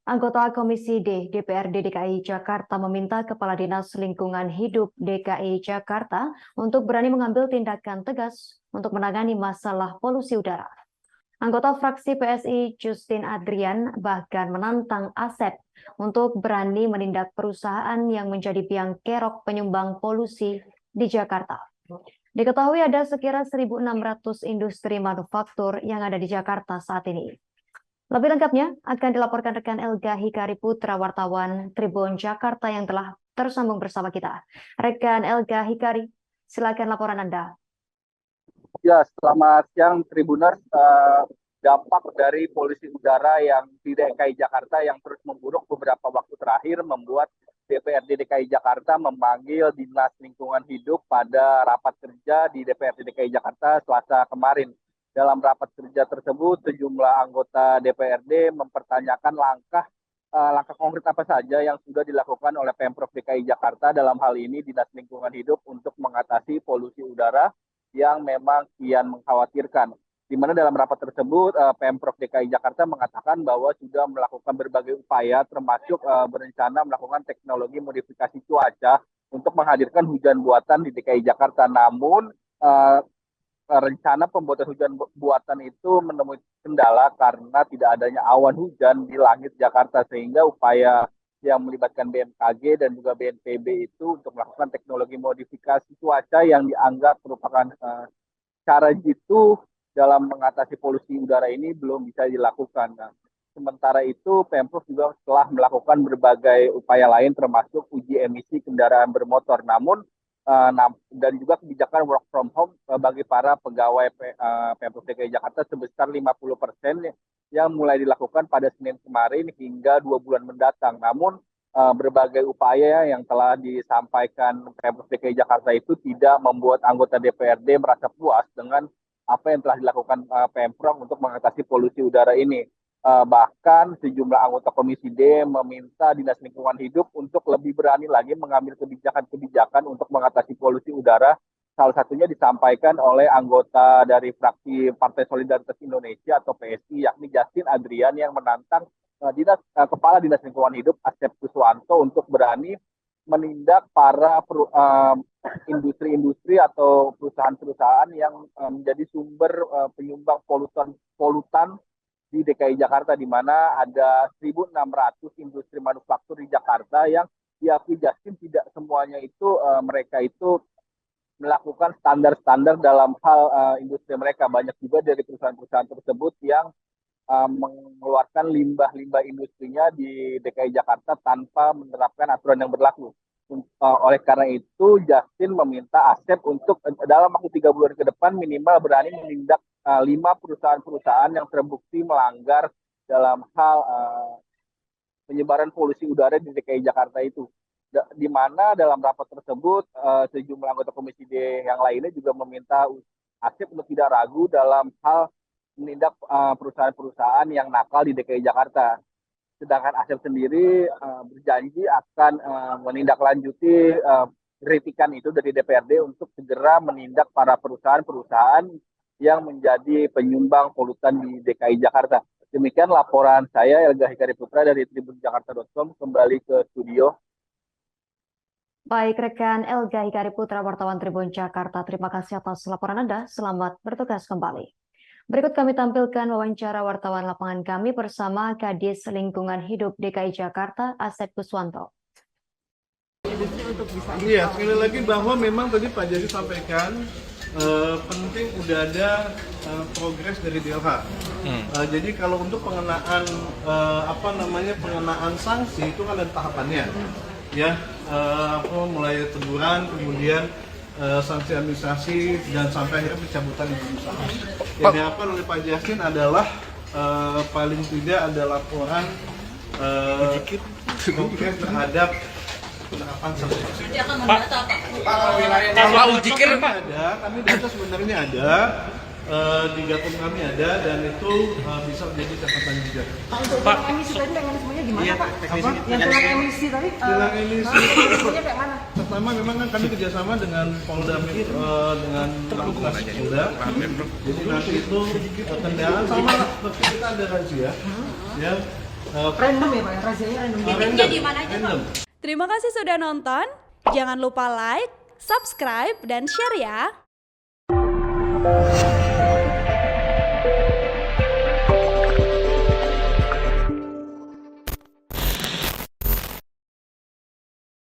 Anggota Komisi D DPRD DKI Jakarta meminta Kepala Dinas Lingkungan Hidup DKI Jakarta untuk berani mengambil tindakan tegas untuk menangani masalah polusi udara. Anggota fraksi PSI Justin Adrian bahkan menantang Asep untuk berani menindak perusahaan yang menjadi biang kerok penyumbang polusi di Jakarta. Diketahui ada sekira 1.600 industri manufaktur yang ada di Jakarta saat ini. Lebih lengkapnya akan dilaporkan rekan Elga Hikari Putra, wartawan Tribun Jakarta yang telah tersambung bersama kita. Rekan Elga Hikari, silakan laporan Anda. Ya, selamat siang Tribuners. Dampak dari polusi udara yang di DKI Jakarta yang terus memburuk beberapa waktu terakhir membuat DPRD DKI Jakarta memanggil Dinas Lingkungan Hidup pada rapat kerja di DPRD DKI Jakarta Selasa kemarin. Dalam rapat kerja tersebut, sejumlah anggota DPRD mempertanyakan langkah konkret apa saja yang sudah dilakukan oleh Pemprov DKI Jakarta, dalam hal ini Dinas Lingkungan Hidup, untuk mengatasi polusi udara yang memang kian mengkhawatirkan. Di mana dalam rapat tersebut Pemprov DKI Jakarta mengatakan bahwa sudah melakukan berbagai upaya, termasuk berencana melakukan teknologi modifikasi cuaca untuk menghadirkan hujan buatan di DKI Jakarta. Namun rencana pembuatan hujan buatan itu menemui kendala karena tidak adanya awan hujan di langit Jakarta, sehingga upaya yang melibatkan BMKG dan juga BNPB itu untuk melakukan teknologi modifikasi cuaca yang dianggap merupakan cara jitu dalam mengatasi polusi udara ini belum bisa dilakukan. Nah, sementara itu Pemprov juga telah melakukan berbagai upaya lain termasuk uji emisi kendaraan bermotor. Namun dan juga kebijakan work from home bagi para pegawai Pemprov DKI Jakarta sebesar 50% yang mulai dilakukan pada Senin kemarin hingga 2 bulan mendatang. Namun berbagai upaya yang telah disampaikan Pemprov DKI Jakarta itu tidak membuat anggota DPRD merasa puas dengan apa yang telah dilakukan Pemprov untuk mengatasi polusi udara ini. Bahkan sejumlah anggota Komisi D meminta Dinas Lingkungan Hidup untuk lebih berani lagi mengambil kebijakan-kebijakan untuk mengatasi polusi udara. Salah satunya disampaikan oleh anggota dari fraksi Partai Solidaritas Indonesia atau PSI, yakni Justin Adrian, yang menantang Kepala Dinas Lingkungan Hidup Asep Kuswanto untuk berani menindak para industri-industri atau perusahaan-perusahaan yang menjadi sumber penyumbang polutan di DKI Jakarta, di mana ada 1.600 industri manufaktur di Jakarta yang diakui Justin tidak semuanya itu mereka itu melakukan standar-standar dalam hal industri mereka. Banyak juga dari perusahaan-perusahaan tersebut yang mengeluarkan limbah-limbah industrinya di DKI Jakarta tanpa menerapkan aturan yang berlaku. Oleh karena itu, Justin meminta Asep untuk dalam waktu 3 bulan ke depan minimal berani menindak 5 perusahaan-perusahaan yang terbukti melanggar dalam hal penyebaran polusi udara di DKI Jakarta itu. Di mana dalam rapat tersebut sejumlah anggota Komisi D yang lainnya juga meminta Asep untuk tidak ragu dalam hal menindak perusahaan-perusahaan yang nakal di DKI Jakarta. Sedangkan Asep sendiri berjanji akan menindaklanjuti kritikan itu dari DPRD untuk segera menindak para perusahaan-perusahaan yang menjadi penyumbang polutan di DKI Jakarta. Demikian laporan saya, Elga Hikari Putra dari tribunjakarta.com, kembali ke studio. Baik, rekan Elga Hikari Putra, wartawan Tribun Jakarta. Terima kasih atas laporan Anda. Selamat bertugas kembali. Berikut kami tampilkan wawancara wartawan lapangan kami bersama Kadis Lingkungan Hidup DKI Jakarta, Asep Kuswanto. Iya, sekali lagi bahwa memang tadi Pak Jadi sampaikan penting udah ada progres dari DLH. Jadi kalau untuk pengenaan pengenaan sanksi itu kan ada tahapannya, ya, mulai teguran, kemudian sanksi administrasi, dan sampai akhirnya pencabutan izin usaha. Yang dilakukan oleh Pak Justin adalah paling tidak ada laporan konkret terhadap penerapan sanksi. Pak Ujikir ada, kami data sebenarnya ada, di Gakum kami ada, dan itu bisa menjadi catatan juga. Pak, untuk tilang emisi tadi mekanismenya gimana, Iya, Pak? apa? Yang tilang emisi tadi, Tilang emisi mekanismenya kayak mana? pertama memang kan kami kerjasama dengan Polda dengan Lantas Polda. Jadi nanti itu kendaraan sama lah seperti kita ada razia, ya. Random ya Pak, ya? Razzianya random. Titiknya di mana aja, Pak? Terima kasih sudah nonton. Jangan lupa like, subscribe, dan share ya.